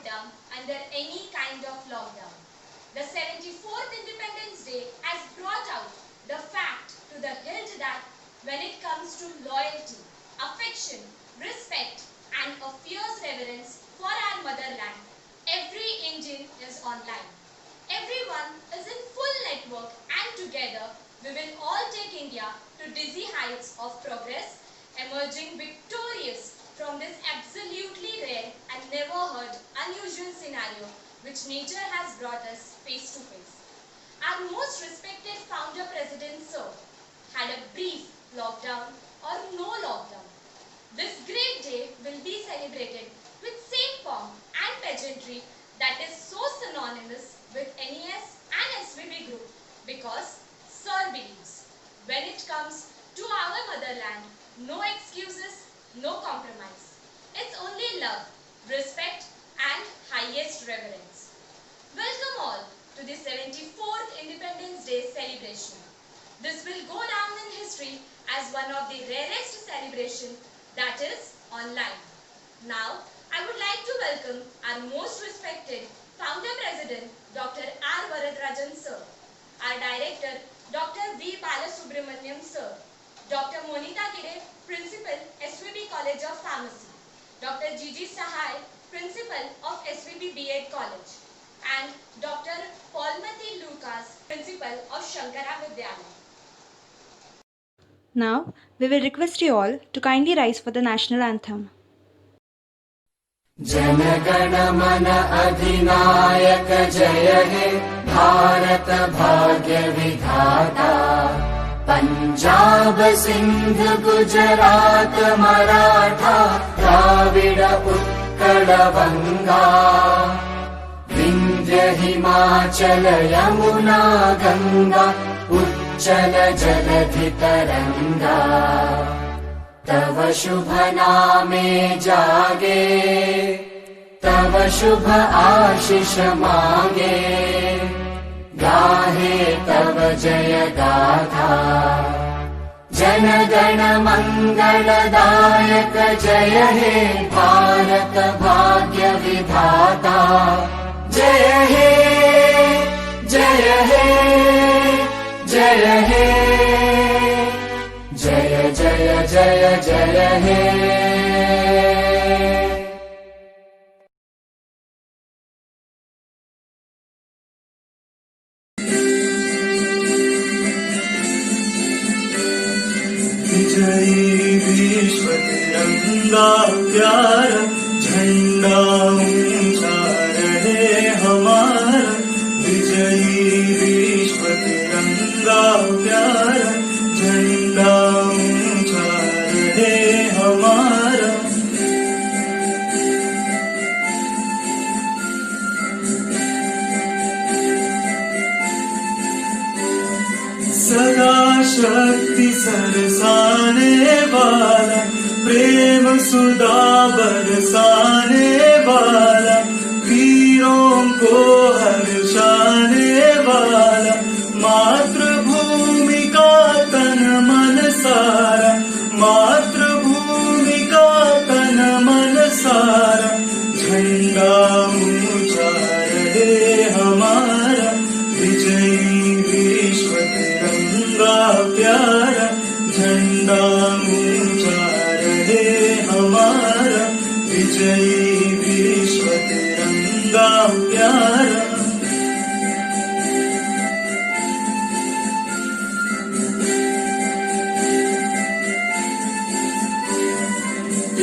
down under any kind of lockdown. The 74th Independence Day has brought out the fact to the hilt that when it comes to loyalty, affection, respect and a fierce reverence for our motherland, every Indian is online. Everyone is in full network and together we will all take India to dizzy heights of progress, emerging victorious from this absolutely rare and never heard unusual scenario which nature has brought us face to face. Our most respected founder president sir had a brief lockdown or no lockdown. This great day will be celebrated with same pomp and pageantry that is so synonymous with NES and SVB group because Sir believes when it comes to our motherland, no excuses, no compromise. It's only love, respect and highest reverence. Welcome all to the 74th Independence Day celebration. This will go down in history as one of the rarest celebrations that is online. Now, I would like to welcome our most respected Founder President Dr. R. Varatharajan Sir, our Director Dr. V. Balasubramaniam Sir, Dr. Monita Gide, Principal SVB College of Pharmacy, Dr. Gigi Sahai, Principal of SVB B.Ed College, and Dr. Paulmati Lucas, Principal of Shankara Vidyalaya. Now, we will request you all to kindly rise for the national anthem. जनगण मन अधिनायक जय हे भारत भाग्य विधाता पंजाब सिंध गुजरात मराठा द्राविड उत्कल बंगा विंध्य हिमाचल यमुना गंगा उच्चल जलधि तरंगा तव शुभ नामे जागे तव शुभ आशीष मांगे गाहे तव जय गाथा जन गण मंगलदायक जय हे भारत भाग्य विधाता जय हे जय हे जय हे जय जय जय जय हे विजयी विश्व तिरंगा प्यारा झंडा ऊंचा रहे हमारा विजयी विश्व तिरंगा प्यारा झंडा ऊंचा रहे हमारा सदा शक्ति सरसाने वाला प्रेम सुधा बरसाने वाला वीरों को हर्षाने वाला मातृभूमि का तन मन सारा मातृभूमि का तन मन सारा झंडा ऊंचा रहे हमारा विजयी विश्व तिरंगा प्यारा झंडा ऊंचा रहे हमारा विजयी विश्व तिरंगा प्यारा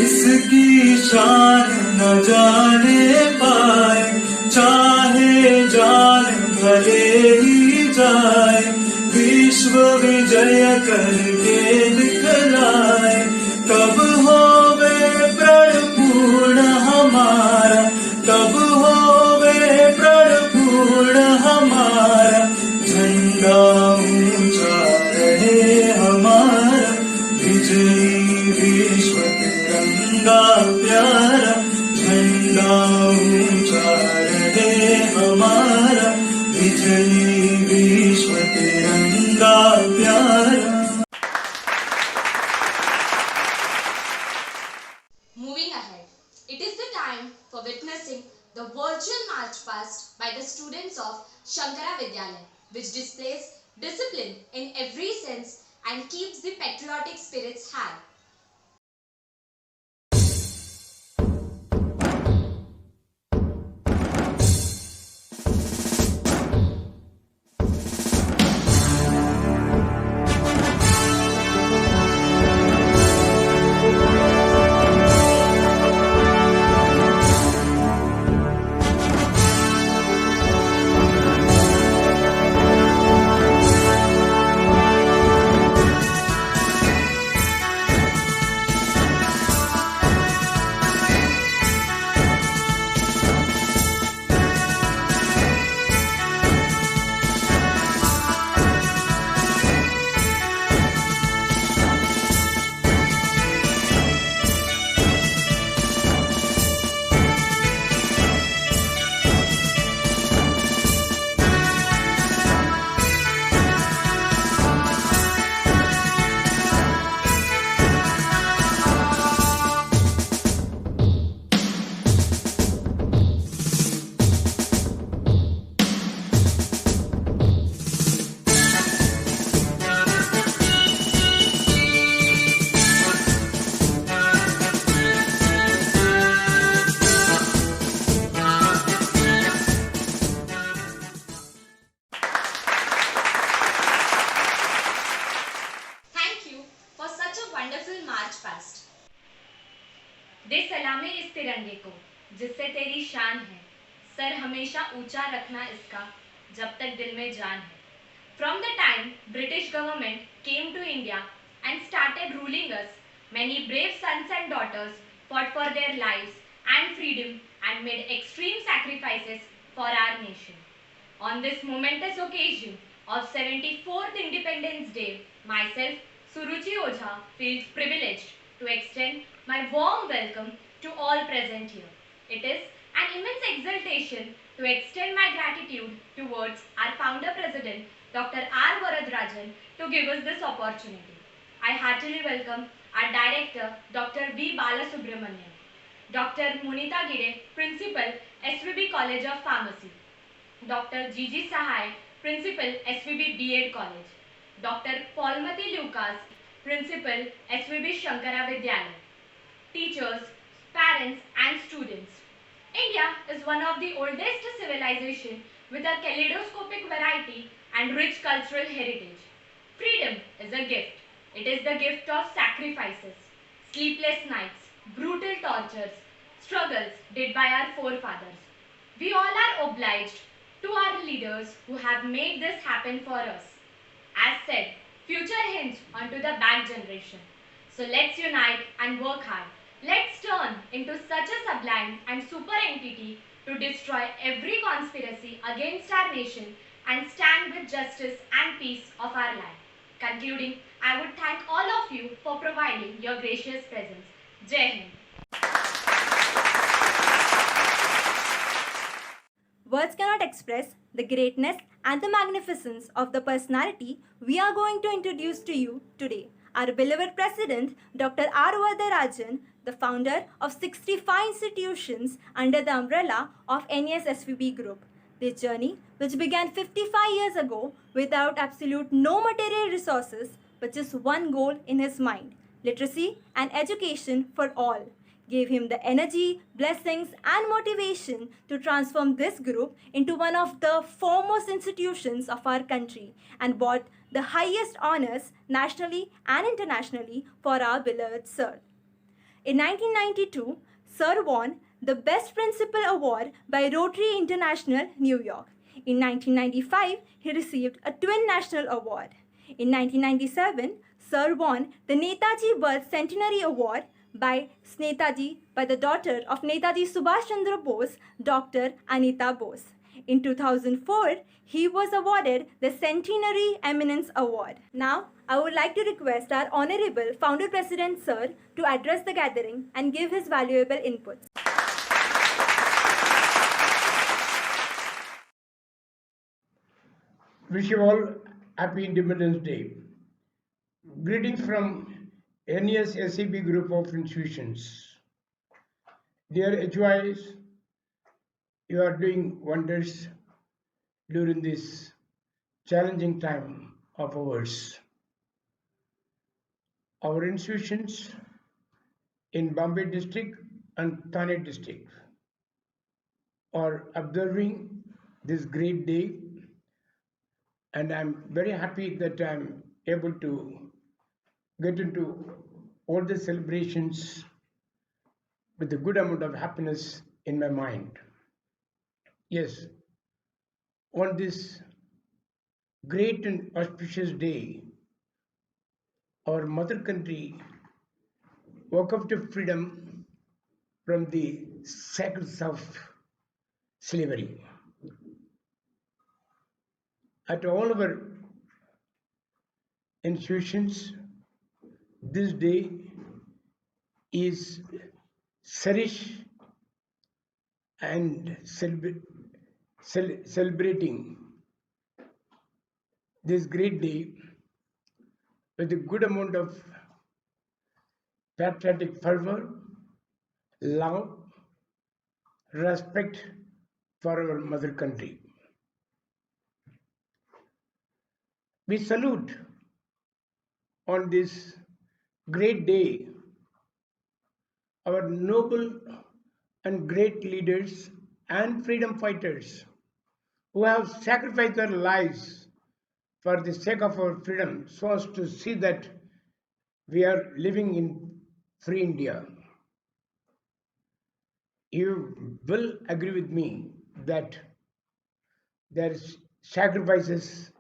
इसकी शान न जाने पाए चाहे जान भले ही जाए विश्व विजय करके दिखलाए कब होवे प्रण पूर्ण हमारा कब होवे प्रण पूर्ण हमारा झंडा ऊंचा रहे हमारा विजयी विश्व तिरंगा प्यारा झंडा ऊंचा रहे हमारा विजयी विश्व तिरंगा प्यारा Moving ahead, it is the time for witnessing the virtual march past by the students of Shankara Vidyalaya, which displays discipline in every sense and keeps the patriotic spirits high. Thank you for such a wonderful march past. दे सलामी इस तिरंगे को जिससे तेरी शान है, sir हमेशा ऊंचा रखना इसका जब तक दिल में जान है. From the time British government came to India and started ruling us, many brave sons and daughters fought for their lives and freedom and made extreme sacrifices for our nation. On this momentous occasion of 74th Independence Day, myself, Suruchi Ojha, feels privileged to extend my warm welcome to all present here. It is an immense exultation to extend my gratitude towards our founder president, Dr. R. Varadarajan, to give us this opportunity. I heartily welcome our director, Dr. V. Balasubramanian, Dr. Monita Gide, Principal, SVB College of Pharmacy, Dr. Gigi Sahai, Principal, SVB B.Ed College, Dr. Paulmati Lucas, Principal, SVB Shankara Vidyalaya, teachers, parents and students. India is one of the oldest civilizations with a kaleidoscopic variety and rich cultural heritage. Freedom is a gift. It is the gift of sacrifices, sleepless nights, brutal tortures, struggles did by our forefathers. We all are obliged to our leaders who have made this happen for us. As said, future hints onto the back generation. So let's unite and work hard. Let's turn into such a sublime and super entity to destroy every conspiracy against our nation and stand with justice and peace of our land. Concluding, I would thank all of you for providing your gracious presence. Jai Hind. Words cannot express the greatness and the magnificence of the personality we are going to introduce to you today. Our beloved President, Dr. R. Varadarajan, the founder of 65 institutions under the umbrella of NES-SVB Group. This journey, which began 55 years ago without absolute no material resources, but just one goal in his mind, literacy and education for all, gave him the energy, blessings and motivation to transform this group into one of the foremost institutions of our country and brought the highest honors nationally and internationally for our beloved Sir. In 1992, Sir won the Best Principal Award by Rotary International, New York. In 1995, he received a Twin National Award. In 1997, Sir won the Netaji Birth Centenary Award by the daughter of Netaji Subhash Chandra Bose, Dr. Anita Bose. In 2004, he was awarded the Centenary Eminence Award. Now, I would like to request our Honorable Founder President Sir to address the gathering and give his valuable inputs. Wish you all happy Independence Day. Greetings from NES SCB Group of Institutions. Dear HYs, you are doing wonders during this challenging time of ours. Our institutions in Bombay district and Thane district are observing this great day, and I'm very happy that I'm able to get into all the celebrations with a good amount of happiness in my mind. Yes, on this great and auspicious day, our mother country woke up to freedom from the shackles of slavery. At all our institutions, this day is cherished and celebrating this great day with a good amount of patriotic fervor, love, respect for our mother country. We salute on this great day our noble and great leaders and freedom fighters who have sacrificed their lives for the sake of our freedom so as to see that we are living in free India. You will agree with me that their sacrifices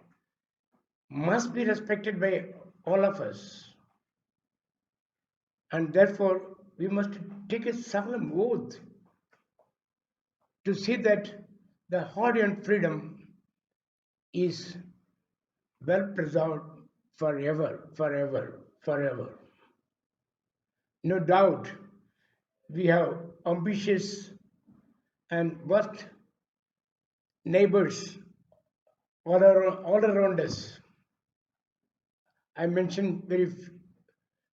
must be respected by all of us, and therefore we must take a solemn oath to see that the hard-earned freedom is well preserved forever, forever, forever. No doubt we have ambitious and worst neighbors all around us. I mentioned very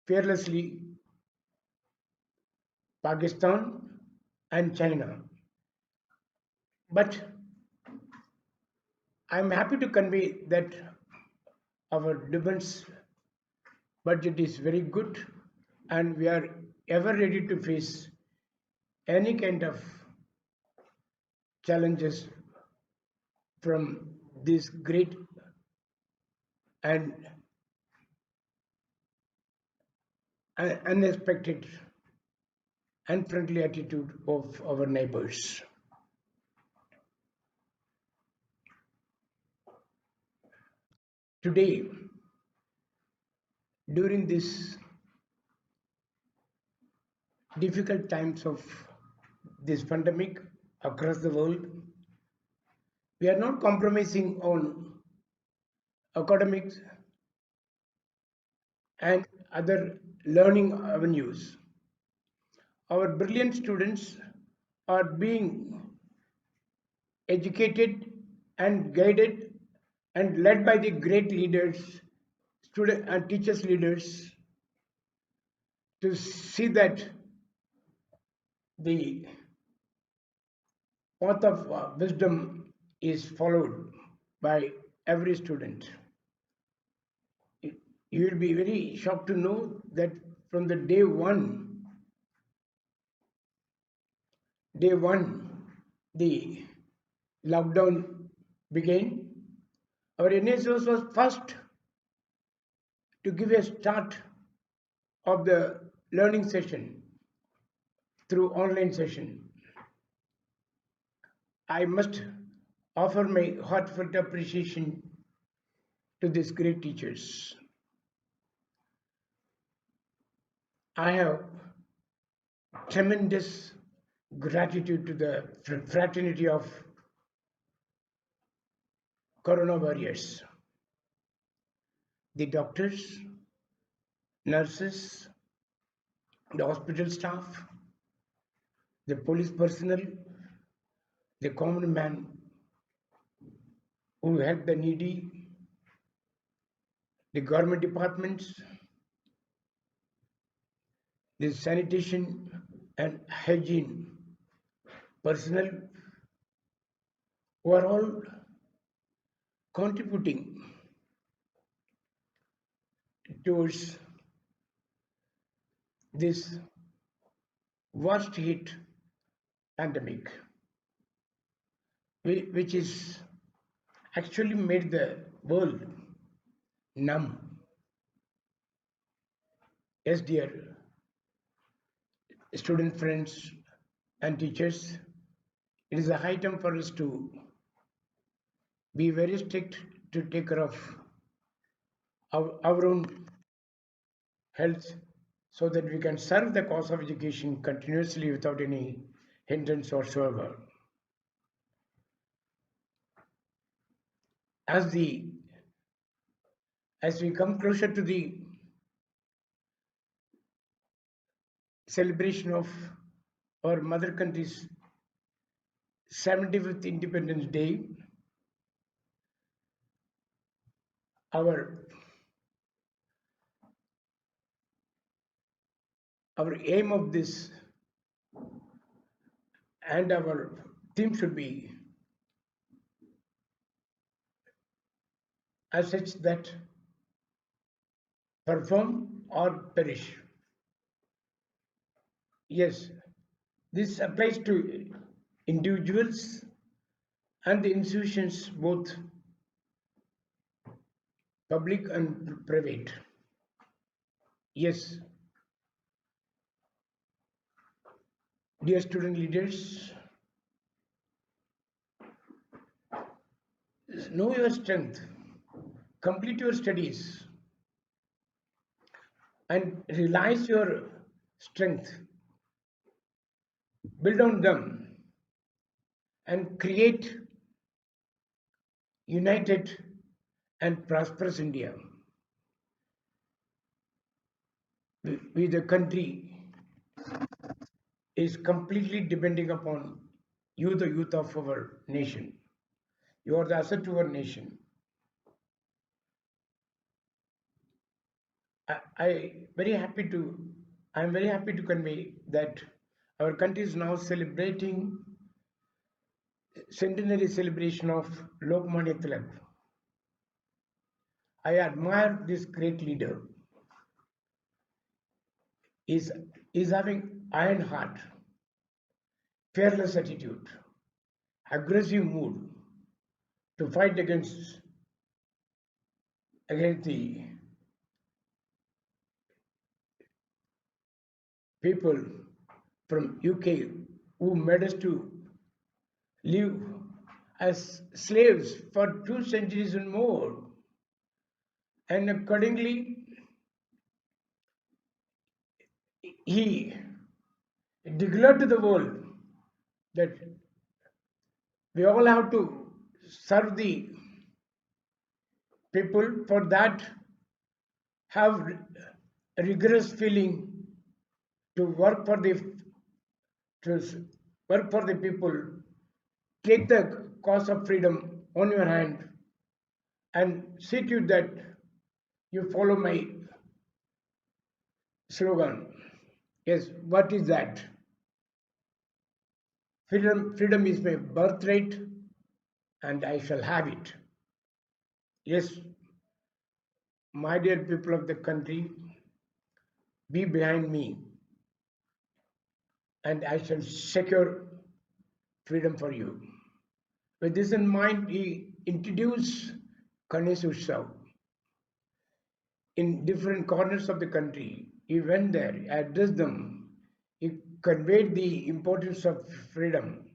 fearlessly Pakistan and China. But I'm happy to convey that our defense budget is very good and we are ever ready to face any kind of challenges from this great and unexpected and friendly attitude of our neighbors. Today, during these difficult times of this pandemic across the world, we are not compromising on academics and other learning avenues. Our brilliant students are being educated and guided and led by the great leaders, student and teachers leaders to see that the path of wisdom is followed by every student. You will be very shocked to know that from the day one, the lockdown began. Our NSOS was first to give a start of the learning session through online session. I must offer my heartfelt appreciation to these great teachers. I have tremendous gratitude to the fraternity of corona warriors, the doctors, nurses, the hospital staff, the police personnel, the common man who help the needy, the government departments, the sanitation and hygiene personnel, who are all contributing towards this worst hit pandemic, which is actually made the world numb. Yes, dear student friends and teachers, it is a high time for us to be very strict to take care of our own health so that we can serve the cause of education continuously without any hindrance whatsoever. As we come closer to the celebration of our mother country's 75th Independence Day, our aim of this and our theme should be as such that perform or perish. Yes, this applies to individuals and the institutions, both public and private. Yes, dear student leaders, know your strength, complete your studies, and realize your strength, build on them, and create united and prosperous India. The country is completely depending upon you, the youth of our nation. You are the asset to our nation. I very happy to I am very happy to convey that our country is now celebrating centenary celebration of Lokmanya Tilak. I admire this great leader. Is having iron heart, fearless attitude, aggressive mood to fight against the people from UK who made us to live as slaves for 2 centuries and more. And accordingly, he declared to the world that we all have to serve the people. For that, have rigorous feeling to work for the people. Take the cause of freedom on your hand and see to it that you follow my slogan. Yes, what is that? Freedom is my birthright and I shall have it. Yes, my dear people of the country, be behind me and I shall secure freedom for you. With this in mind, he introduced Ganesh Utsav in different corners of the country. He went there, addressed them, he conveyed the importance of freedom,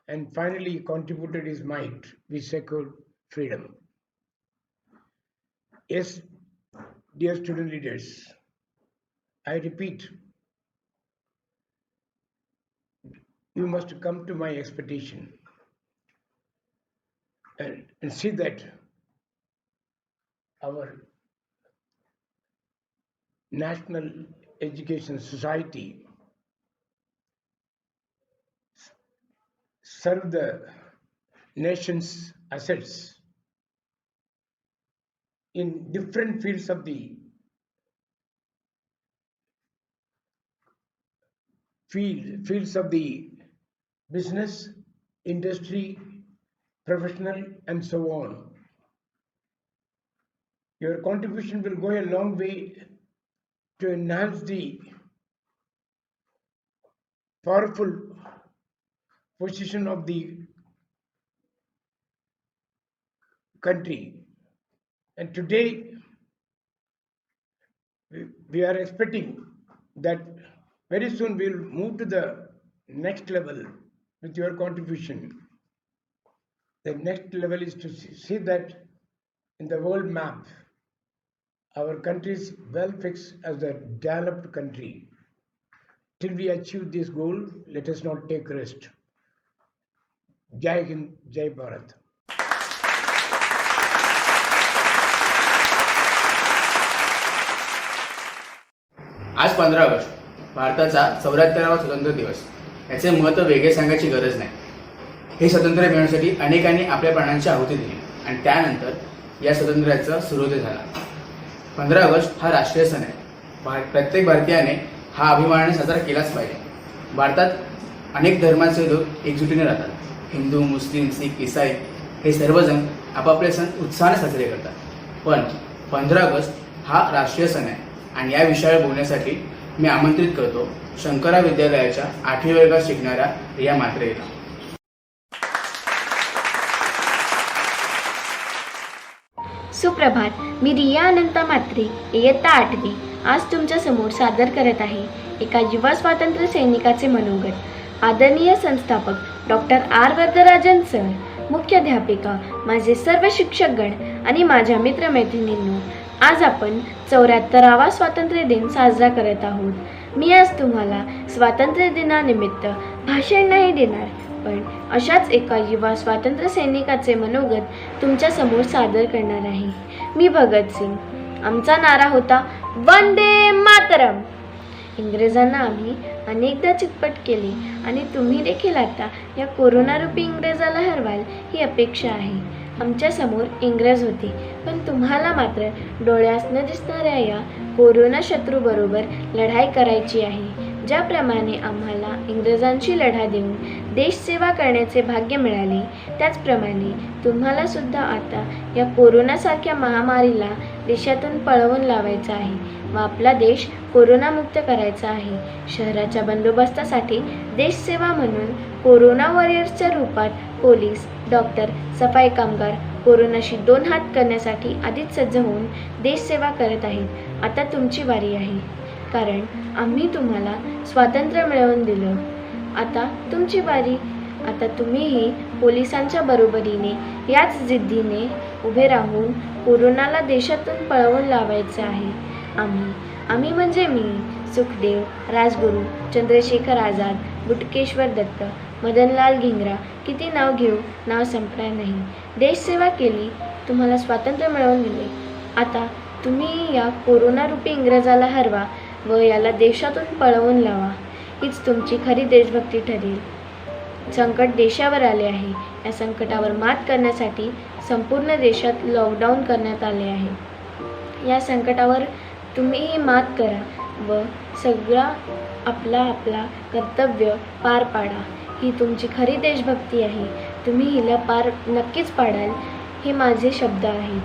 and finally contributed his might. We secured freedom. Yes, dear student leaders, I repeat, you must come to my expectation and see that our national education society serve the nation's assets in different fields of the fields of the business, industry, professional, and so on. Your contribution will go a long way to enhance the powerful position of the country. And today, we are expecting that very soon we will move to the next level with your contribution. The next level is to see that in the world map, our country is well fixed as a developed country. Till we achieve this goal, let us not take rest. Jai Hind, Jai Bharat. आज 15 August भारताचा 74वा स्वतंत्र दिवस. याचे महत्त्व वेगळे सांगायची गरज नाही. हे स्वातंत्र्य मिळवण्यासाठी अनेकांनी आपल्या प्राणांची आहुती दिली आणि त्यानंतर या स्वातंत्र्याचा सूर्योदय झाला. 15 ऑगस्ट हा राष्ट्रीय सण आहे. प्रत्येक भारतीयाने हा अभिमानाने साजरा केलाच पाहिजे. भारतात अनेक धर्माचे लोक एकजुटीने राहतात. हिंदू, मुस्लिम, शीख, ईसाई हे सर्वजण आपापले सण उत्साहाने साजरे करतात. पण 15 ऑगस्ट हा राष्ट्रीय सण आहे आणि या विषयावर बोलण्यासाठी मी आमंत्रित करतो शंकरा विद्यालयाच्या 8वी वर्गात शिकणाऱ्या रिया म्हात्रेला. सुप्रभात. मी रिया अनंता म्हात्रे, इयत्ता 8वी, आज तुमच्या समोर सादर करत आहे एका युवा स्वातंत्र्य सैनिकाचे मनोगत. आदरणीय संस्थापक डॉक्टर आर वरदराजन सर, मुख्याध्यापिका, माझे सर्व शिक्षकगण आणि माझ्या मित्रमैत्रिणींनो, आज आपण 74वा स्वातंत्र्य दिन साजरा करत आहोत. मी आज तुम्हाला स्वातंत्र्य दिनानिमित्त भाषण नाही देणार, पण अशाच एका युवा स्वातंत्र्य सैनिकाचे मनोगत तुमच्या समोर सादर करणार आहे. मी भगतसिंग. आमचा नारा होता वंदे मातरम. इंग्रजांना आम्ही अनेकदा चितपट केले आणि तुम्ही देखील आता या कोरोनारूपी इंग्रजाला हरवाल ही अपेक्षा आहे. आमच्या समोर इंग्रज होते, पण तुम्हाला मात्र डोळ्यास न दिसणाऱ्या या कोरोना शत्रूबरोबर लढाई करायची आहे. ज्याप्रमाणे आम्हाला इंग्रजांशी लढा देऊन देशसेवा करण्याचे भाग्य मिळाले, त्याचप्रमाणे तुम्हाला सुद्धा आता या कोरोनासारख्या महामारीला देशातून पळवून लावायचा आहे व आपला देश कोरोनामुक्त करायचा आहे. शहराच्या बंदोबस्तासाठी देशसेवा म्हणून कोरोना वॉरियर्सच्या रूपात पोलीस, डॉक्टर, सफाई कामगार कोरोनाशी 2 हात करण्यासाठी आधीच सज्ज होऊन देशसेवा करत आहेत. आता तुमची वारी आहे, कारण आम्ही तुम्हाला स्वातंत्र्य मिळवून दिलं. आता तुमची वारी. आता तुम्हीही पोलिसांच्या बरोबरीने याच जिद्दीने उभे राहून कोरोनाला देशातून पळवून लावायचे आहे. आम्ही म्हणजे मी, सुखदेव, राजगुरू, चंद्रशेखर आझाद, बुटकेश्वर दत्त, मदनलाल धिंगरा, किती नाव घेऊ, नाव संपणार नाही. देशसेवा केली, तुम्हाला स्वातंत्र्य मिळवून दिले. आता तुम्ही या कोरोनारूपी इंग्रजाला हरवा व याला देशातून पळवून लावा. हीच तुमची खरी देशभक्ती ठरेल. संकट देशावर आले आहे. या संकटावर मात करण्यासाठी संपूर्ण देशात लॉकडाऊन करण्यात आले आहे. या संकटावर तुम्हीही मात करा व सगळा आपला कर्तव्य पार पाडा. ही तुमची खरी देशभक्ती आहे. तुम्ही हिला पार नक्कीच पाडाल, हे माझे शब्द आहेत.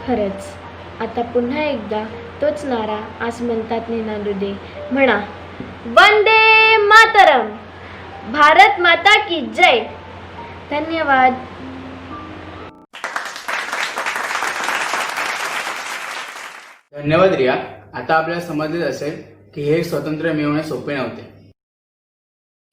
खरंच आता पुन्हा एकदा तोच नारा आज म्हणतात निनादू दे. म्हणा, वंदे मातरम. भारत माता की जय. धन्यवाद. धन्यवाद रिया. आता आपल्याला समजलेच असेल की हे स्वातंत्र्य मिळवणे सोपे नव्हते.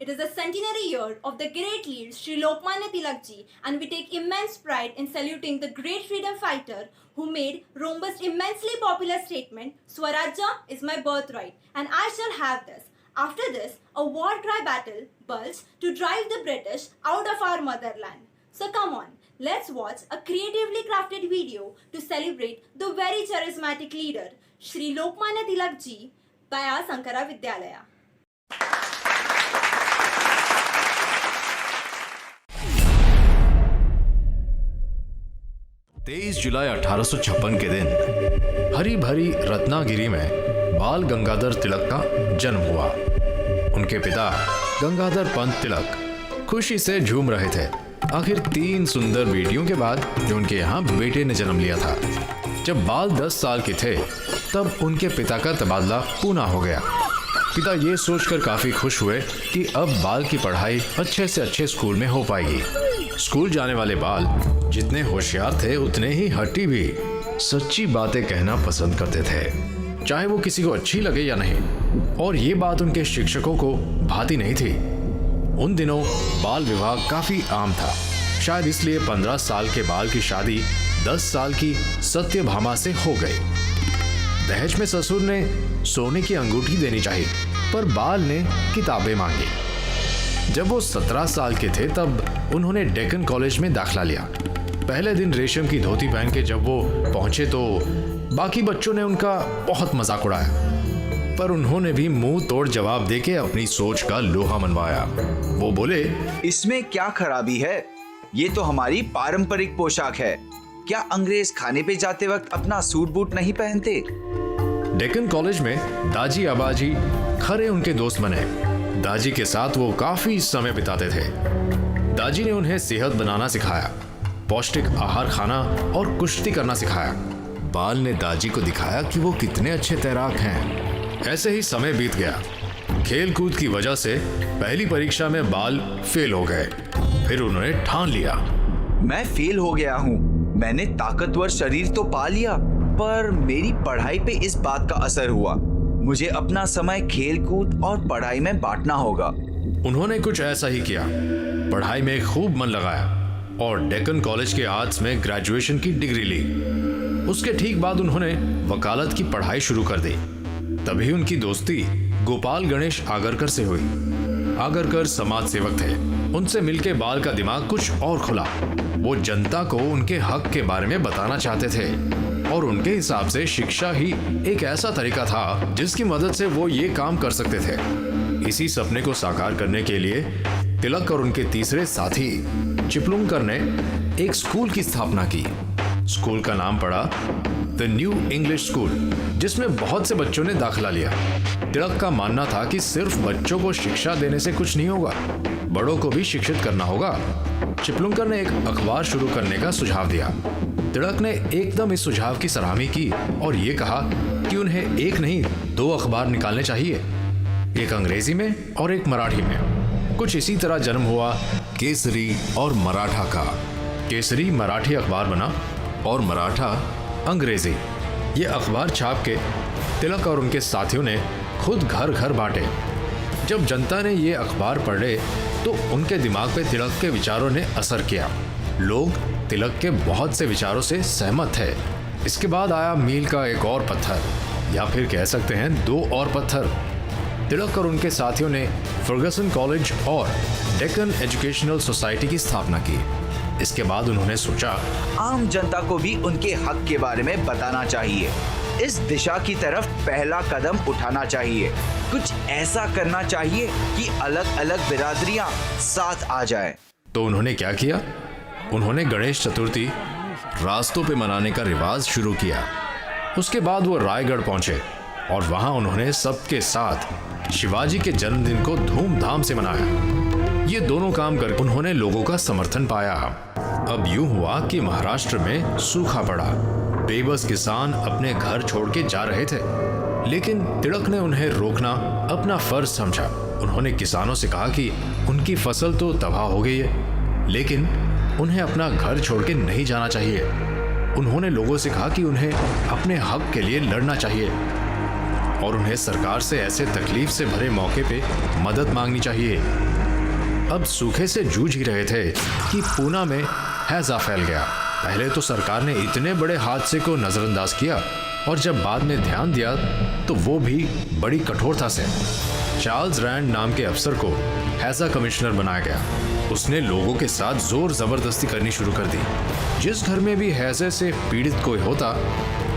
It is the centenary year of the great leader Sri Lokmanya Tilak ji, and we take immense pride in saluting the great freedom fighter who made Romba's immensely popular statement, "Swarajya is my birthright, and I shall have this." After this, a war cry battle bulged to drive the British out of our motherland. So come on, let's watch a creatively crafted video to celebrate the very charismatic leader, Sri Lokmanya Tilak ji, by our Sankara Vidyalaya. 23 जुलाई 1856 के दिन हरी भरी रत्नागिरी में बाल गंगाधर तिलक का जन्म हुआ। उनके पिता गंगाधर पंत तिलक खुशी से झूम रहे थे आखिर 3 सुंदर बेटियों के बाद जो उनके यहाँ बेटे ने जन्म लिया था। जब बाल 10 साल के थे तब उनके पिता का तबादला पूना हो गया। पिता ये सोचकर काफी खुश हुए कि अब बाल की पढ़ाई अच्छे से अच्छे स्कूल में हो पाएगी। स्कूल जाने वाले बाल जितने होशियार थे उतने ही हट्टी भी सच्ची बातें कहना पसंद करते थे, चाहे वो किसी को अच्छी लगे या नहीं। और ये बात उनके शिक्षकों को भाती नहीं थी। उन दिनों बाल विवाह काफी आम था, शायद इसलिए 15 साल के बाल की शादी 10 साल की सत्यभामा से हो गई। दहेज में ससुर ने सोने की अंगूठी देनी चाहिए, पर बाल ने किताबें मांगी। जब वो 17 साल के थे तब उन्होंने डेक्कन कॉलेज में दाखिला लिया। पहले दिन रेशम की धोती पहन के जब वो पहुंचे तो बाकी बच्चों ने उनका बहुत मजाक उड़ाया, पर उन्होंने भी मुंह तोड़ जवाब देके अपनी सोच का लोहा मनवाया। वो बोले, इसमें क्या खराबी है? ये तो हमारी पारंपरिक पोशाक है। क्या अंग्रेज खाने पे जाते वक्त अपना सूट बूट नहीं पहनते? डेक्कन कॉलेज में दाजी आबाजी खरे उनके दोस्त बने। दाजी के साथ वो काफी समय बिताते थे। दाजी ने उन्हें सेहत बनाना सिखाया, पौष्टिक आहार खाना और कुश्ती करना सिखाया। बाल ने दाजी को दिखाया कि वो कितने अच्छे तैराक हैं। ऐसे ही समय बीत गया। खेल कूद की वजह से पहली परीक्षा में बाल फेल हो गए। फिर उन्होंने ठान लिया, मैं फेल हो गया हूँ। मैंने ताकतवर शरीर तो पा लिया, पर मेरी पढ़ाई पे इस बात का असर हुआ। मुझे अपना समय खेल कूद और पढ़ाई में बांटना होगा। उन्होंने कुछ ऐसा ही किया। पढ़ाई में खूब मन लगाया और डेक्कन कॉलेज के आर्ट्स में ग्रेजुएशन की डिग्री ली। उसके ठीक बाद उन्होंने वकालत की पढ़ाई शुरू कर दी। तभी उनकी दोस्ती गोपाल गणेश आगरकर से हुई। आगरकर समाज सेवक थे। उनसे मिलके बाल का दिमाग कुछ और खुला। वो जनता को उनके हक के बारे में बताना चाहते थे और उनके हिसाब से शिक्षा ही एक ऐसा तरीका था जिसकी मदद से वो ये काम कर सकते थे। इसी सपने को साकार करने के लिए तिलक और उनके तीसरे साथी चिपलुंकर ने एक स्कूल की स्थापना की। स्कूल का नाम पड़ा द न्यू इंग्लिश स्कूल, जिसमें बहुत से बच्चों ने दाखिला लिया। तिलक का मानना था कि सिर्फ बच्चों को शिक्षा देने से कुछ नहीं होगा, बड़ों को भी शिक्षित करना होगा। चिपलुंकर ने एक अखबार शुरू करने का सुझाव दिया। तिलक ने एकदम इस सुझाव की सराहना की और ये कहा कि उन्हें एक नहीं 2 अखबार निकालने चाहिए, एक अंग्रेजी में और एक मराठी में। कुछ इसी तरह जन्म हुआ केसरी और मराठा का। केसरी मराठी अखबार बना और मराठा अंग्रेजी। ये अखबार छाप के तिलक और उनके साथियों ने खुद घर घर बांटे। जब जनता ने ये अखबार पढ़े तो उनके दिमाग पे तिलक के विचारों ने असर किया। लोग तिलक के बहुत से विचारों से सहमत थे। इसके बाद आया मील का एक और पत्थर, या फिर कह सकते हैं 2 और पत्थर। तिलक और उनके साथियों ने फर्गसन कॉलेज और डेक्कन एजुकेशनल सोसाइटी की स्थापना की। इसके बाद उन्होंने सोचा, आम जनता को भी उनके हक के बारे में बताना चाहिए। इस दिशा की तरफ पहला कदम उठाना चाहिए। कुछ ऐसा करना चाहिए कि अलग अलग बिरादरियां साथ आ जाए। तो उन्होंने क्या किया? उन्होंने गणेश चतुर्थी रास्तों पे मनाने का रिवाज शुरू किया। उसके बाद वो रायगढ़ पहुंचे और वहां उन्होंने सबके साथ शिवाजी के जन्मदिन को धूमधाम से मनाया। ये दोनों काम कर उन्होंने लोगों का समर्थन पाया। अब यूं हुआ कि महाराष्ट्र में सूखा पड़ा। बेबस किसान अपने घर छोड़ के जा रहे थे, लेकिन तिलक ने उन्हें रोकना अपना फर्ज समझा। उन्होंने किसानों से कहा कि उनकी फसल तो तबाह हो गई है, लेकिन उन्हें अपना घर छोड़ के नहीं जाना चाहिए। उन्होंने लोगों से कहा कि उन्हें अपने हक के लिए लड़ना चाहिए और उन्हें सरकार से ऐसे तकलीफ से भरे मौके पे मदद मांगनी चाहिए। अब सूखे से जूझ ही रहे थे कि पूना में हैजा फैल गया। पहले तो सरकार ने इतने बड़े हादसे को नजरअंदाज किया और जब बाद में ध्यान दिया तो वो भी बड़ी कठोरता से। चार्ल्स रैंड नाम के अफसर को हैजा कमिश्नर बनाया गया। उसने लोगों के साथ जोर जबरदस्ती करनी शुरू कर दी। जिस घर में भी हैजे से पीड़ित कोई होता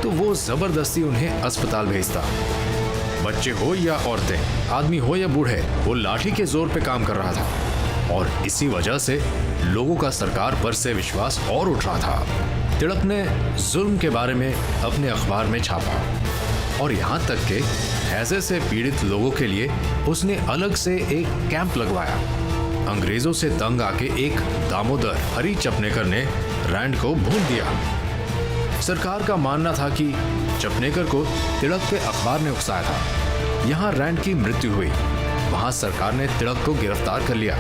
तो वो जबरदस्ती उन्हें अस्पताल भेजता। बच्चे हो या औरतें, आदमी हो या बूढ़े, वो लाठी के जोर पे काम कर रहा था और इसी वजह से लोगों का सरकार पर से विश्वास और उठ रहा था। तिलक ने जुल्म के बारे में अपने अखबार में छापा और यहाँ तक कि हैजे से पीड़ित लोगों के लिए उसने अलग से एक कैंप लगवाया। अंग्रेजों से तंग आके एक दामोदर हरी चपनेकर ने रैंड को भून दिया। सरकार का मानना था कि चपनेकर को तिलक के अखबार ने उकसाया था। यहाँ रैंड की मृत्यु हुई। वहां सरकार ने तिलक को गिरफ्तार कर लिया।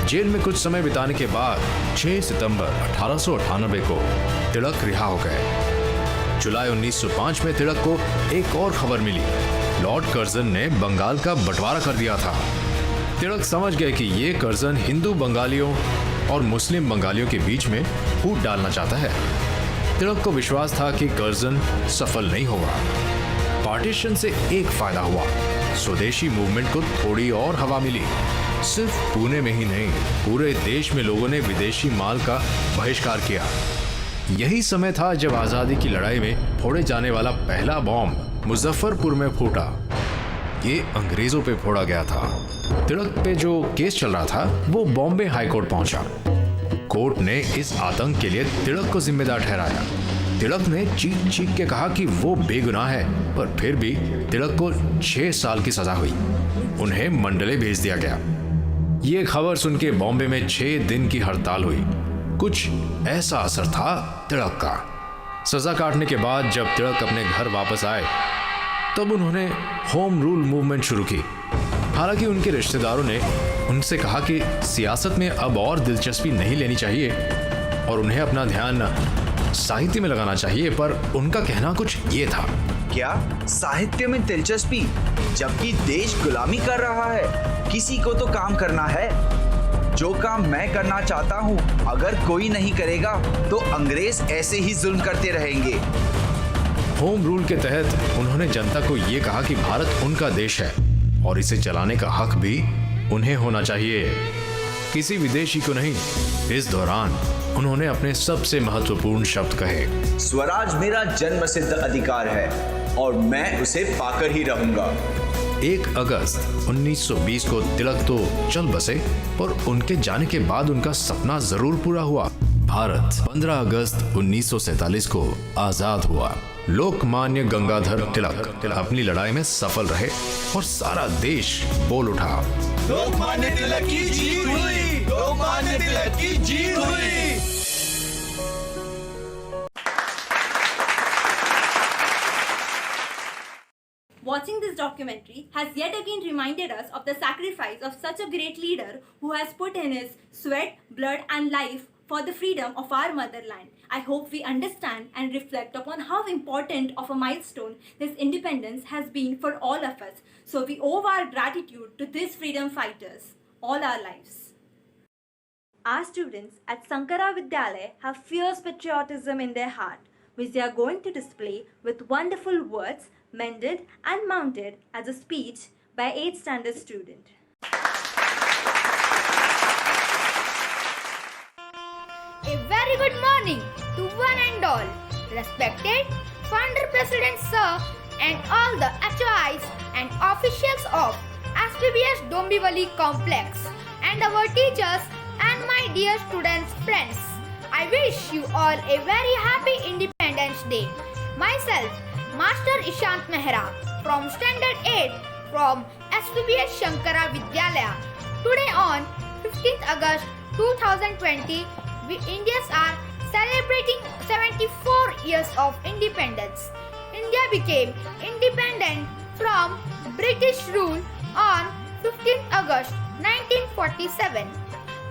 जेल में कुछ समय बिताने के बाद 6 सितंबर 1898 को तिलक रिहा हो गए। जुलाई 1905 में तिलक को एक और खबर मिली। लॉर्ड कर्जन ने बंगाल का बंटवारा कर दिया था। तिलक समझ गए कि ये कर्जन हिंदू बंगालियों और मुस्लिम बंगालियों के बीच में फूट डालना चाहता है। तिलक को विश्वास था कि कर्जन सफल नहीं होगा। पार्टीशन से एक फायदा हुआ, स्वदेशी मूवमेंट को थोड़ी और हवा मिली। सिर्फ पुणे में ही नहीं, पूरे देश में लोगों ने विदेशी माल का बहिष्कार किया। यही समय था जब आजादी की लड़ाई में फोड़े जाने वाला पहला बॉम्ब मुजफ्फरपुर में फूटा। ये अंग्रेजों पे फोड़ा गया था। तिलक पे जो केस चल रहा था वो बॉम्बे हाईकोर्ट पहुंचा। कोर्ट ने इस आतंक के लिए तिलक को जिम्मेदार ठहराया। तिलक ने चीख चीख के कहा कि वो बेगुनाह है, पर फिर भी तिलक को 6 साल की सजा हुई। उन्हें मंडले भेज दिया गया। ये खबर सुन के बॉम्बे में 6 दिन की हड़ताल हुई। कुछ ऐसा असर था तिलक का। सजा काटने के बाद जब तिलक अपने घर वापस आए तब उन्होंने होम रूल मूवमेंट शुरू की। हालांकि उनके रिश्तेदारों ने उनसे कहा कि सियासत में अब और दिलचस्पी नहीं लेनी चाहिए और उन्हें अपना ध्यान साहित्य में लगाना चाहिए, पर उनका कहना कुछ ये था। क्या साहित्य में दिलचस्पी, जबकि देश गुलामी कर रहा है? किसी को तो काम करना है। जो काम मैं करना चाहता हूँ अगर कोई नहीं करेगा तो अंग्रेज ऐसे ही जुल्म करते रहेंगे। होम रूल के तहत उन्होंने जनता को ये कहा कि भारत उनका देश है और इसे चलाने का हक भी उन्हें होना चाहिए, किसी विदेशी को नहीं। इस दौरान उन्होंने अपने सबसे महत्वपूर्ण शब्द कहे। स्वराज मेरा जन्म सिद्ध अधिकार है और मैं उसे पाकर ही रहूंगा। 1 अगस्त 1920 को तिलक तो चल बसे, पर उनके जाने के बाद उनका सपना जरूर पूरा हुआ। भारत 15 अगस्त 1947 को आजाद हुआ। लोकमान्य गंगाधर तिलक अपनी लड़ाई में सफल रहे और सारा देश बोल उठा, लोकमान्य तिलक की जीत हुई, लोकमान्य तिलक की जीत हुई। Watching this documentary has yet again reminded us of the sacrifice of such a great leader who has put in his sweat, blood and life for the freedom of our motherland. I hope we understand and reflect upon how important of a milestone this independence has been for all of us. So we owe our gratitude to these freedom fighters all our lives. Our students at Sankara Vidyalaya have fierce patriotism in their heart, which they are going to display with wonderful words mended and mounted as a speech by 8th standard student. A very good morning to one and all, respected Founder President Sir and all the HOIs and officials of SPBS Dombivali Complex and our teachers and my dear students friends. I wish you all a very happy Independence Day. Myself, Master Ishant Mehra from Standard 8 from SPBS Shankara Vidyalaya. Today on 15th August 2020, we Indians are celebrating 74 years of independence. India became independent from British rule on 15th August 1947.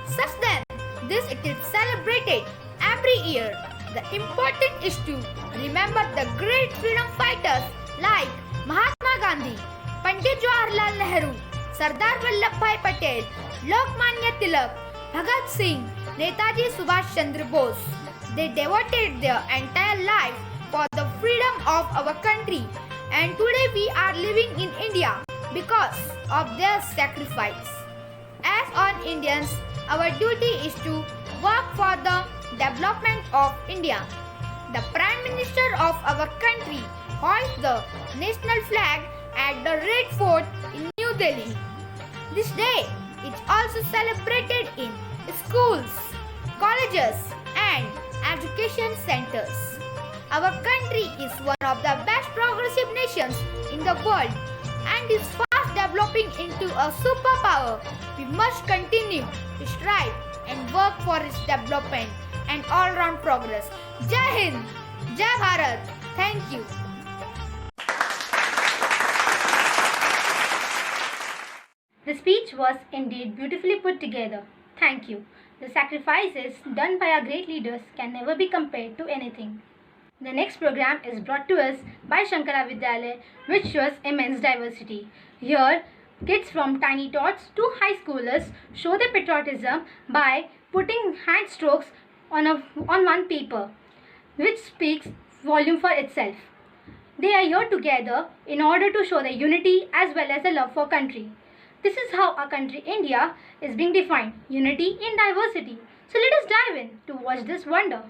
Since then, this it is celebrated every year. The important is to remember the great freedom fighters like Mahatma Gandhi, Pandit Jawaharlal Nehru, Sardar Vallabhbhai Patel, Lokmanya Tilak, Bhagat Singh, Netaji Subhash Chandra Bose. They devoted their entire life for the freedom of our country, and today we are living in India because of their sacrifice. As on Indians, our duty is to work for the development of India. The Prime Minister of our country hoists the national flag at the Red Fort in New Delhi. This day is also celebrated in schools, colleges and education centers. Our country is one of the best progressive nations in the world and is fast developing into a superpower. We must continue to strive and work for its development and all-round progress. Jai Hind, Jai Bharat. Thank you. The speech was indeed beautifully put together. Thank you. The sacrifices done by our great leaders can never be compared to anything. The next program is brought to us by Shankara Vidyalaya, which shows immense diversity. Here, kids from tiny tots to high schoolers show their patriotism by putting hand strokes on one paper, which speaks volume for itself. They are here together in order to show their unity as well as a love for country. This is how our country India is being defined, unity in diversity. So let us dive in to watch this wonder.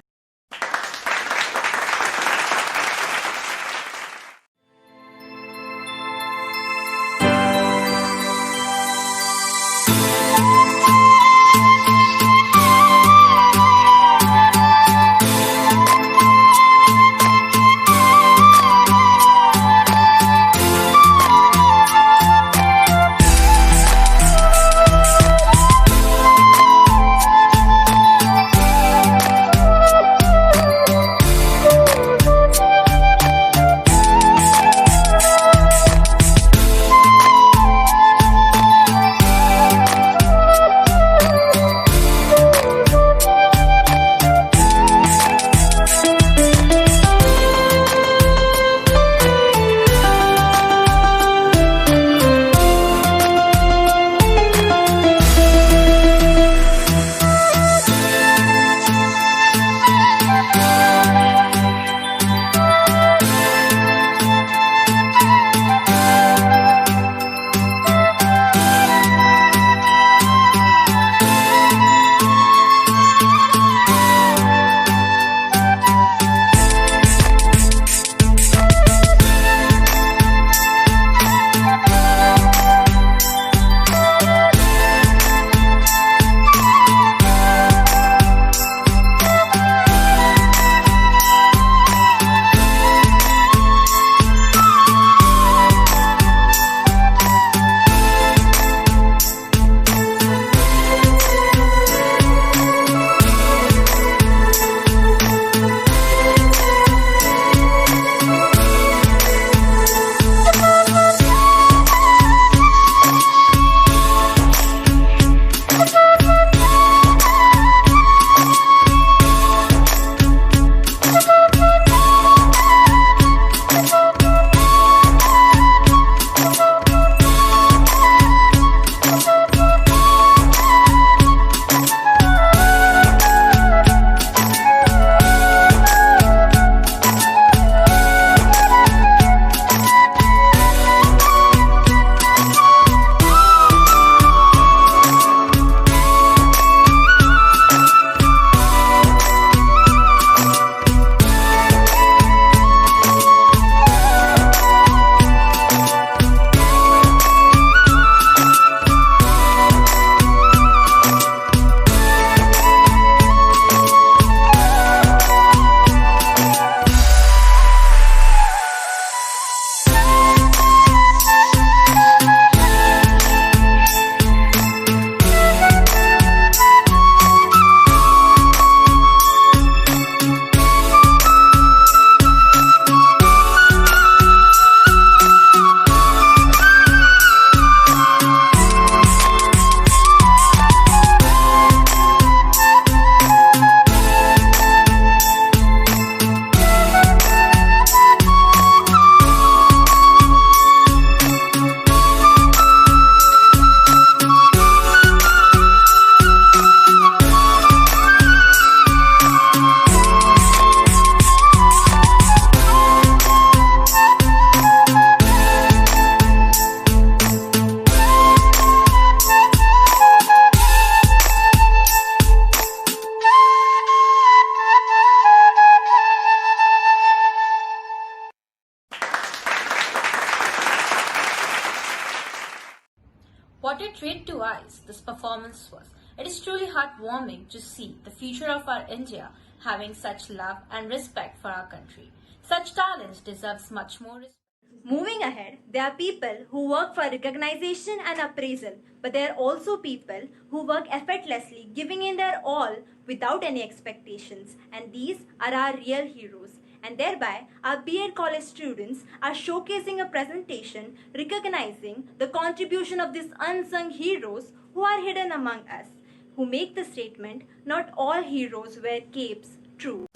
What a treat to us this performance was. It is truly heartwarming to see the future of our India having such love and respect for our country. Such talents deserves much more respect. Moving ahead, there are people who work for recognition and appraisal, but there are also people who work effortlessly, giving in their all without any expectations, and these are our real heroes. And thereby, our B.Ed college students are showcasing a presentation recognizing the contribution of these unsung heroes who are hidden among us, who make the statement, "Not all heroes wear capes," true.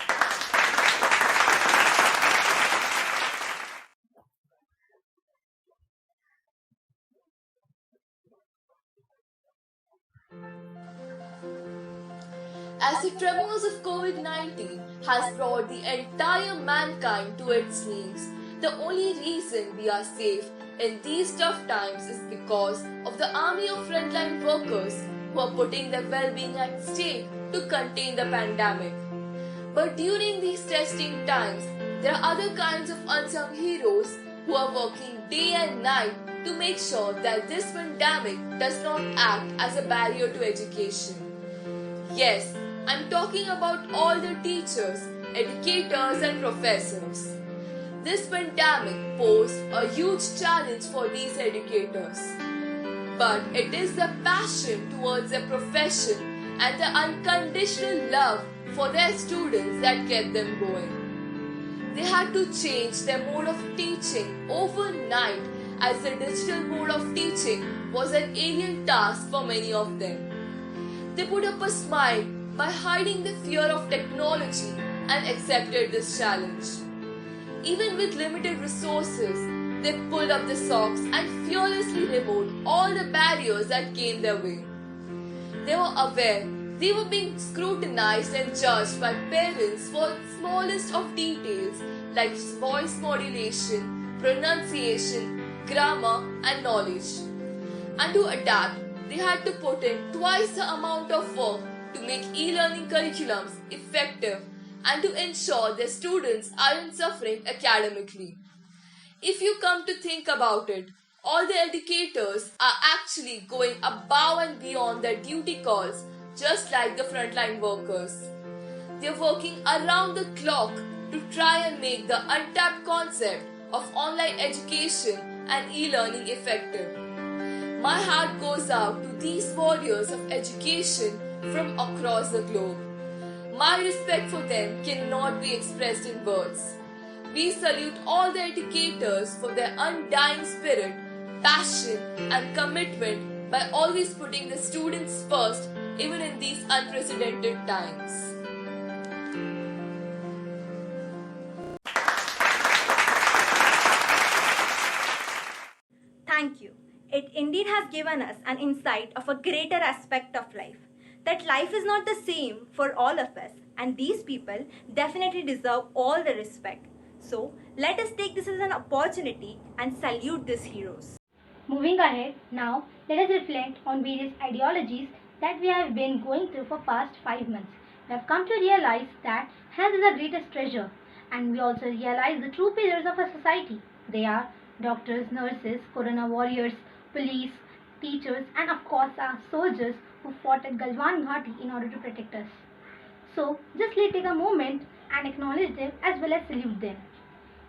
As the tremors of COVID-19 has brought the entire mankind to its knees, the only reason we are safe in these tough times is because of the army of frontline workers who are putting their well-being at stake to contain the pandemic. But during these testing times, there are other kinds of unsung heroes who are working day and night to make sure that this pandemic does not act as a barrier to education. Yes, I'm talking about all the teachers, educators and professors. This pandemic posed a huge challenge for these educators. But it is the passion towards their profession and the unconditional love for their students that kept them going. They had to change their mode of teaching overnight, as the digital mode of teaching was an alien task for many of them. They put up a smile by hiding the fear of technology and accepted this challenge. Even with limited resources, they pulled up the socks and fearlessly removed all the barriers that came their way. They were aware they were being scrutinized and judged by parents for the smallest of details like voice modulation, pronunciation, grammar and knowledge. And to adapt, they had to put in twice the amount of work to make e-learning curriculums effective and to ensure their students aren't suffering academically. If you come to think about it, all the educators are actually going above and beyond their duty calls, just like the frontline workers. They're working around the clock to try and make the untapped concept of online education and e-learning effective. My heart goes out to these warriors of education from across the globe. My respect for them cannot be expressed in words. We salute all the educators for their undying spirit, passion and commitment by always putting the students first even in these unprecedented times. Thank you. It indeed has given us an insight of a greater aspect of life. That life is not the same for all of us, and these people definitely deserve all the respect. So, let us take this as an opportunity and salute these heroes. Moving ahead, now let us reflect on various ideologies that we have been going through for past 5 months. We have come to realize that health is our greatest treasure, and we also realize the true pillars of our society. They are doctors, nurses, corona warriors, police, teachers, and of course our soldiers who fought at Galwan Ghati in order to protect us. So, just let's take a moment and acknowledge them as well as salute them.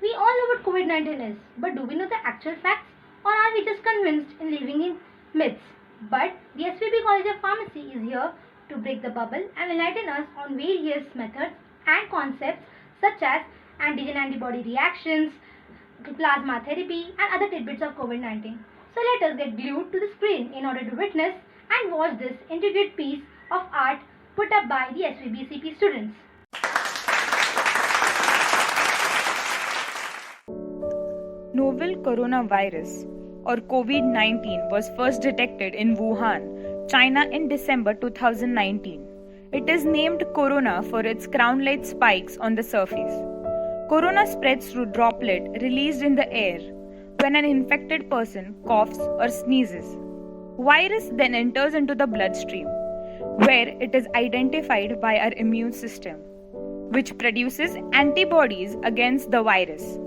We all know what COVID-19 is, but do we know the actual facts, or are we just convinced in living in myths? But the SVB College of Pharmacy is here to break the bubble and enlighten us on various methods and concepts such as antigen-antibody reactions, plasma therapy, and other tidbits of COVID-19. So let us get glued to the screen in order to witness and watch this intricate piece of art put up by the SVBCP students. Novel coronavirus or COVID-19 was first detected in Wuhan, China in December 2019. It is named corona for its crown-like spikes on the surface. Corona spreads through droplet released in the air when an infected person coughs or sneezes. Virus then enters into the bloodstream, where it is identified by our immune system, which produces antibodies against the virus.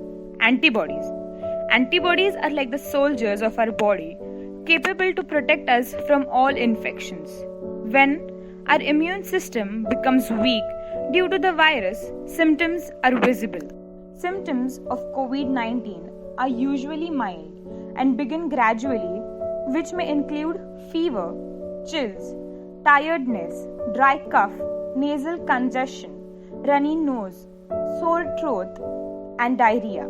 Antibodies are like the soldiers of our body, capable to protect us from all infections. When our immune system becomes weak due to the virus, symptoms are visible. Symptoms of COVID-19 are usually mild and begin gradually, which may include fever, chills, tiredness, dry cough, nasal congestion, runny nose, sore throat, and diarrhea.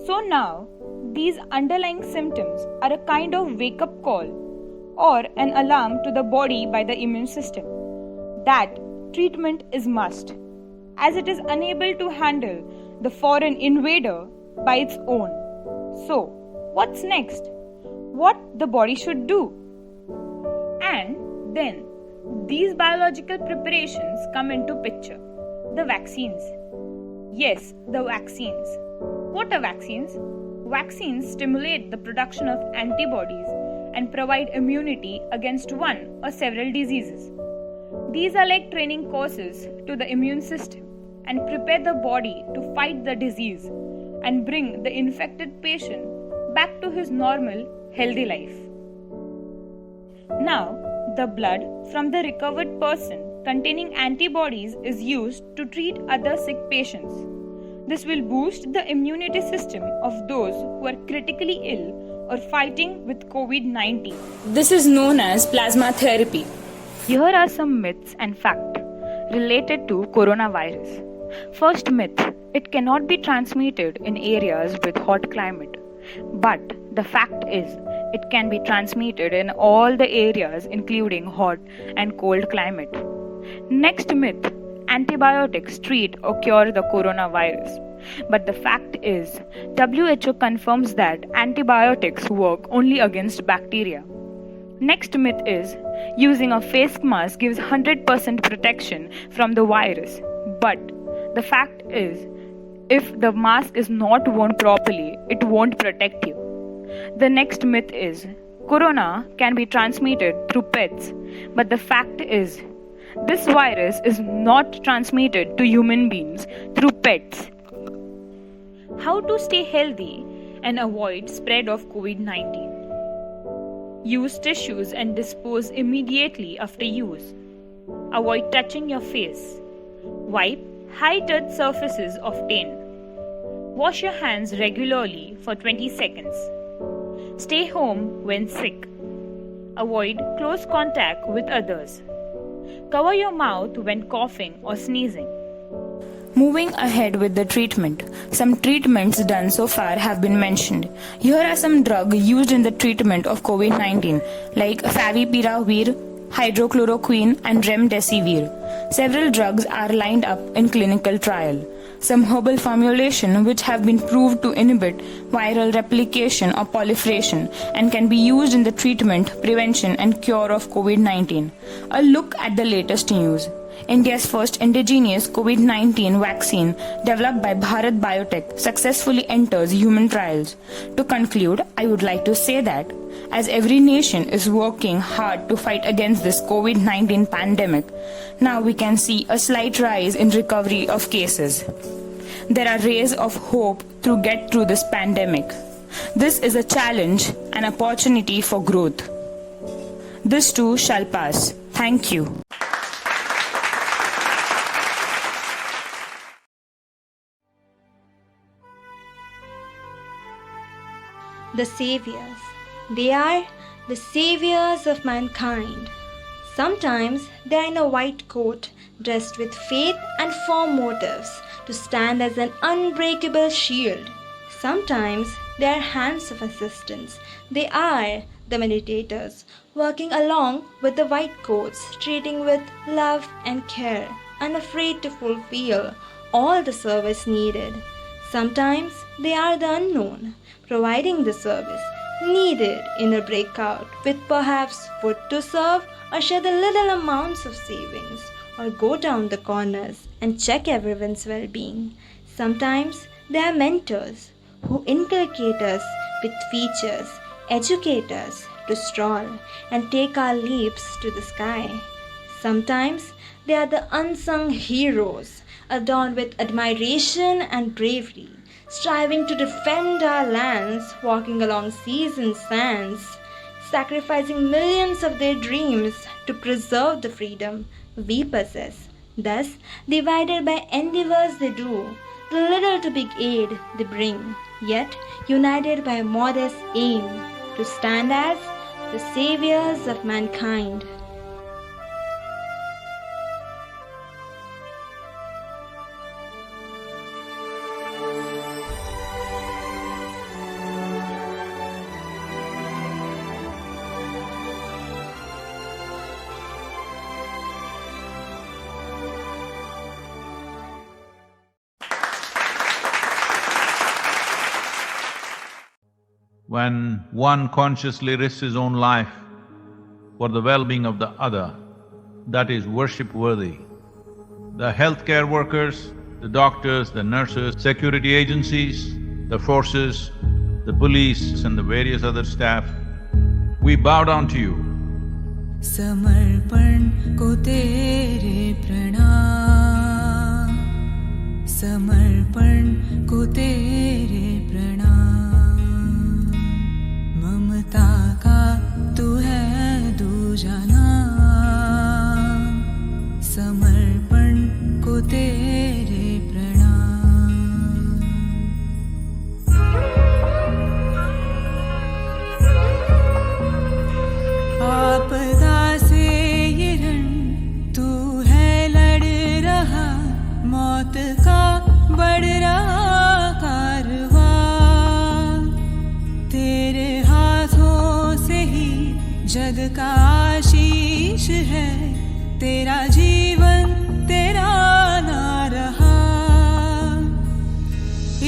So now, these underlying symptoms are a kind of wake-up call or an alarm to the body by the immune system that treatment is must, as it is unable to handle the foreign invader by its own. So, what's next? What the body should do? And then, these biological preparations come into picture. The vaccines. Yes, the vaccines. What are vaccines? Vaccines stimulate the production of antibodies and provide immunity against one or several diseases. These are like training courses to the immune system and prepare the body to fight the disease and bring the infected patient back to his normal, healthy life. Now, the blood from the recovered person containing antibodies is used to treat other sick patients. This will boost the immunity system of those who are critically ill or fighting with COVID-19. This is known as plasma therapy. Here are some myths and facts related to coronavirus. First myth, it cannot be transmitted in areas with hot climate. But the fact is, it can be transmitted in all the areas including hot and cold climate. Next myth, antibiotics treat or cure the coronavirus. But the fact is, WHO confirms that antibiotics work only against bacteria. Next myth is, using a face mask gives 100% protection from the virus. But the fact is, if the mask is not worn properly, it won't protect you. The next myth is, corona can be transmitted through pets. But the fact is, this virus is not transmitted to human beings through pets. How to stay healthy and avoid spread of COVID-19? Use tissues and dispose immediately after use. Avoid touching your face. Wipe high-touch surfaces often. Wash your hands regularly for 20 seconds. Stay home when sick. Avoid close contact with others. Cover your mouth when coughing or sneezing. Moving ahead with the treatment. Some treatments done so far have been mentioned. Here are some drugs used in the treatment of COVID-19 like favipiravir, hydrochloroquine and remdesivir. Several drugs are lined up in clinical trial. Some herbal formulation which have been proved to inhibit viral replication or proliferation and can be used in the treatment, prevention and cure of COVID-19. A look at the latest news. India's first indigenous COVID-19 vaccine developed by Bharat Biotech successfully enters human trials. To conclude, I would like to say that as every nation is working hard to fight against this COVID-19 pandemic, now we can see a slight rise in recovery of cases. There are rays of hope to get through this pandemic. This is a challenge and opportunity for growth. This too shall pass. Thank you. The saviors. They are the saviors of mankind. Sometimes they are in a white coat, dressed with faith and firm motives to stand as an unbreakable shield. Sometimes they are hands of assistance. They are the meditators, working along with the white coats, treating with love and care, unafraid to fulfill all the service needed. Sometimes they are the unknown, providing the service needed in a breakout with perhaps food to serve or share the little amounts of savings or go down the corners and check everyone's well-being. Sometimes they are mentors who inculcate us with features, educate us to stroll and take our leaps to the sky. Sometimes they are the unsung heroes adorned with admiration and bravery, striving to defend our lands, walking along seas and sands, sacrificing millions of their dreams to preserve the freedom we possess. Thus, divided by endeavors they do, the little to big aid they bring, yet united by a modest aim to stand as the saviors of mankind. When one consciously risks his own life for the well-being of the other, that is worship-worthy. The healthcare workers, the doctors, the nurses, security agencies, the forces, the police and the various other staff, we bow down to you. समर्पण को तेरे प्रणाम, समर्पण को तेरे प्रणाम। ममता का तू है दूजा नाम, समर्पण को तेरे प्रणाम। आपदा से ये रण तू है लड़ रहा, मौत का बढ़ रहा कारवां। तेरे हाथों से ही जग का आशीष है, तेरा जीवन तेरा ना रहा।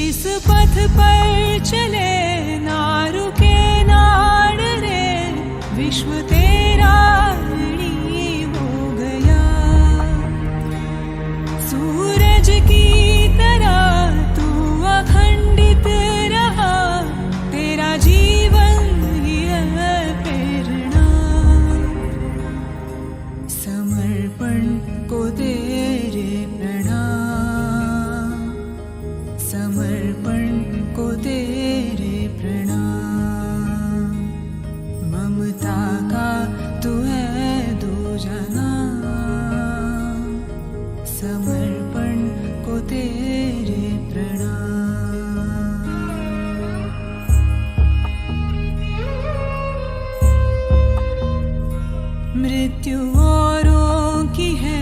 इस पथ पर चले ना रुके ना डरे, विश्व तेरा ऋणी हो गया। सूरज की तरह तू अखंडित रहा, तेरा जीवन ही है प्रेरणा। समर्पण को तेरे प्रणाम, समर्पण को तेरे प्रणाम। ममता का तू है दूजा नाम, समर्पण को तेरे प्रणाम। मृत्यु औरों की है,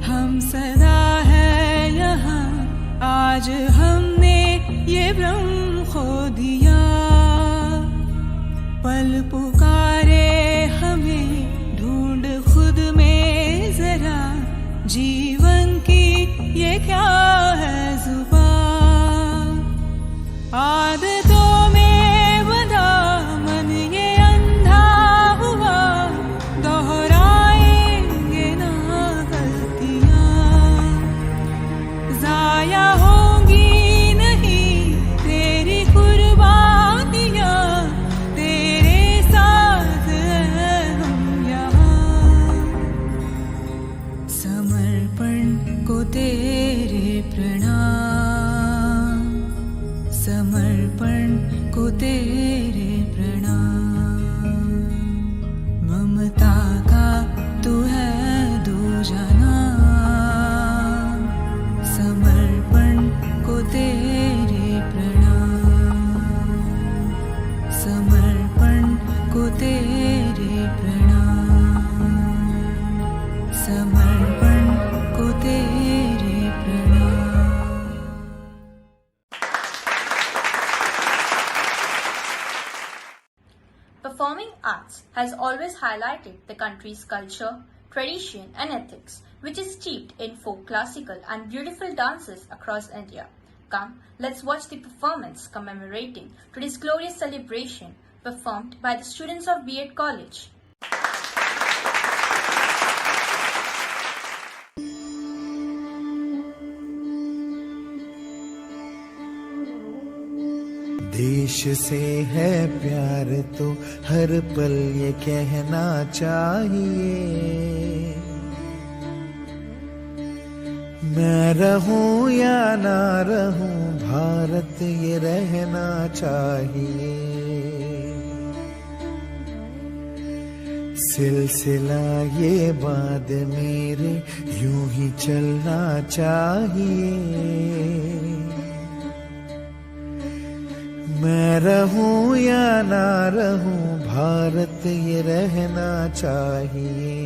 हम सदा है यहाँ। आज हमने ये भ्रम खो दिया, पल पुकारे हमें ढूंढ खुद में जरा। जीवन की ये क्या है जुबान, आदतों में बंधा मन ये अंधा हुआ। दोहराएंगे ना गलतियाँ, जाया होंगी नहीं तेरी कुर्बानियाँ। तेरे साथ हैं हम यहाँ, समर्पण को तेरे प्रणाम, समर्पण को तेरे प्रणाम। ममता का तू है दूजा नाम, समर्पण को तेरे प्रणाम, समर्पण को तेरे प्रणाम, समर्पण को तेरे प्रणाम। Performing arts has always highlighted the country's culture, tradition and ethics, which is steeped in folk, classical and beautiful dances across India. Come, let's watch the performance commemorating today's glorious celebration performed by the students of B.Ed College. देश से है प्यार तो हर पल ये कहना चाहिए, मैं रहूं या ना रहूं भारत ये रहना चाहिए। सिलसिला ये बाद मेरे यूं ही चलना चाहिए। मैं रहूं या ना रहूं, भारत ये रहना चाहिए।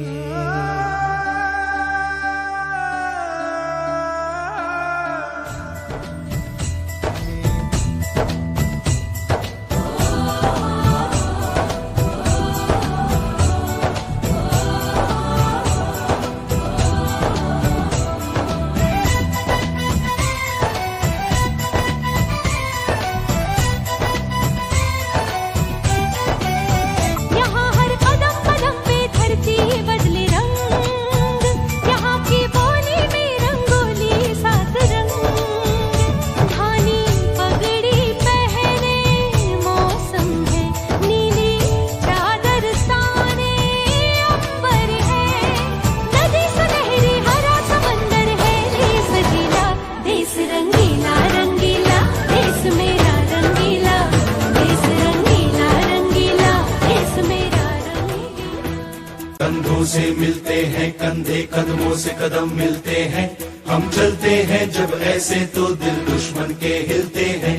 कंधों से मिलते हैं कंधे, कदमों से कदम मिलते हैं, हम चलते हैं जब ऐसे तो दिल दुश्मन के हिलते हैं।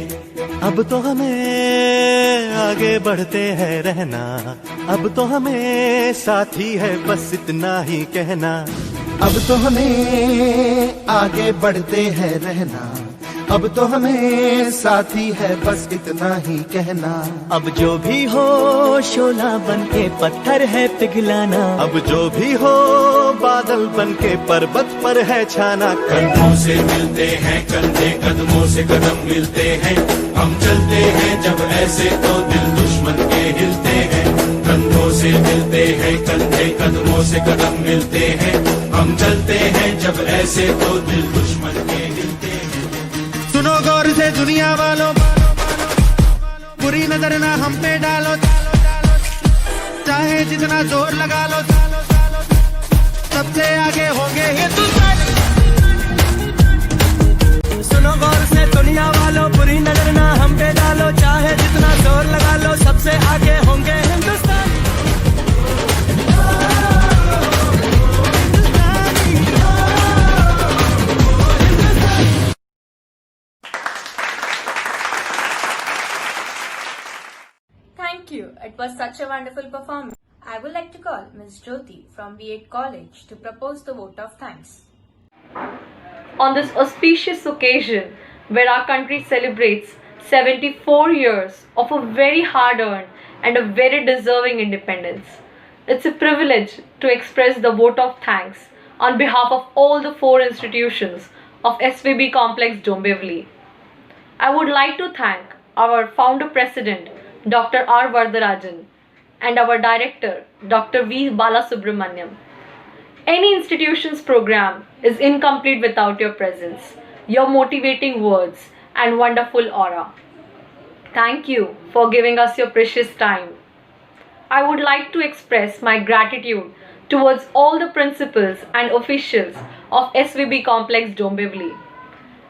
अब तो हमें आगे बढ़ते हैं रहना, अब तो हमें साथी है बस इतना ही कहना। अब तो हमें आगे बढ़ते हैं रहना, अब तो हमें साथी है बस इतना ही कहना। अब जो भी हो शोला बन के पत्थर है पिघलाना, अब जो भी हो बादल बन के पर्वत पर है छाना। कंधों से मिलते हैं कंधे, कदमों से कदम मिलते हैं, हम चलते हैं जब ऐसे तो दिल दुश्मन के हिलते हैं। कंधों से मिलते हैं कंधे, कदमों से कदम मिलते हैं, हम चलते हैं जब ऐसे तो दिल दुश्मन के हिलते हैं। सुनो गौर से दुनिया वालों, बुरी नजर ना हम पे डालो, चाहे जितना जोर लगा लो, सबसे आगे होंगे हिंदुस्तान। सुनो गौर से दुनिया वालों, बुरी नजर ना हम पे डालो, चाहे जितना जोर लगा लो, सबसे आगे होंगे Hindustan. Thank you. It was such a wonderful performance. I would like to call Ms. Jyoti from B8 College to propose the vote of thanks. On this auspicious occasion, where our country celebrates 74 years of a very hard-earned and a very deserving independence, it's a privilege to express the vote of thanks on behalf of all the 4 institutions of SVB Complex Dombivli. I would like to thank our founder president, Dr. R. Vardarajan, and our director, Dr. V. Balasubramaniam. Any institution's program is incomplete without your presence, your motivating words, and wonderful aura. Thank you for giving us your precious time. I would like to express my gratitude towards all the principals and officials of SVB Complex Dombivli.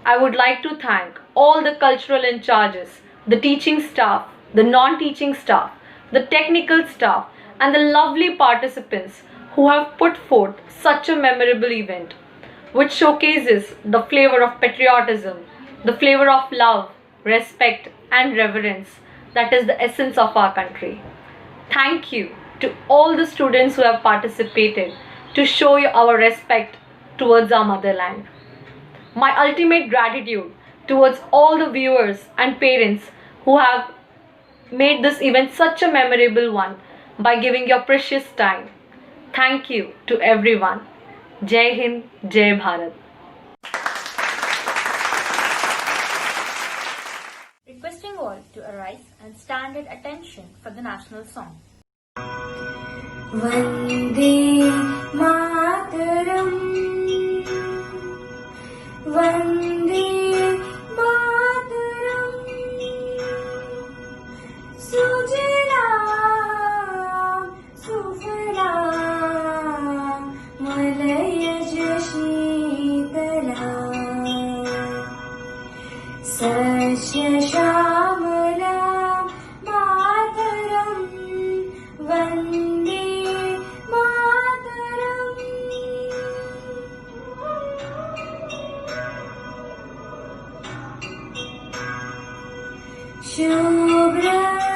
I would like to thank all the cultural in charges, the teaching staff, the non-teaching staff, the technical staff, and the lovely participants who have put forth such a memorable event, which showcases the flavor of patriotism, the flavor of love, respect, and reverence that is the essence of our country. Thank you to all the students who have participated to show our respect towards our motherland. My ultimate gratitude towards all the viewers and parents who have made this event such a memorable one by giving your precious time. Thank you to everyone. Jai Hind, Jai Bharat. Requesting all to arise and stand at attention for the national song. Vande Mataram, Vande Mataram, Sujalam Sufalam Malayaj Sheetalam Sasya Shamalam Mataram, Vande Mataram. Shubhra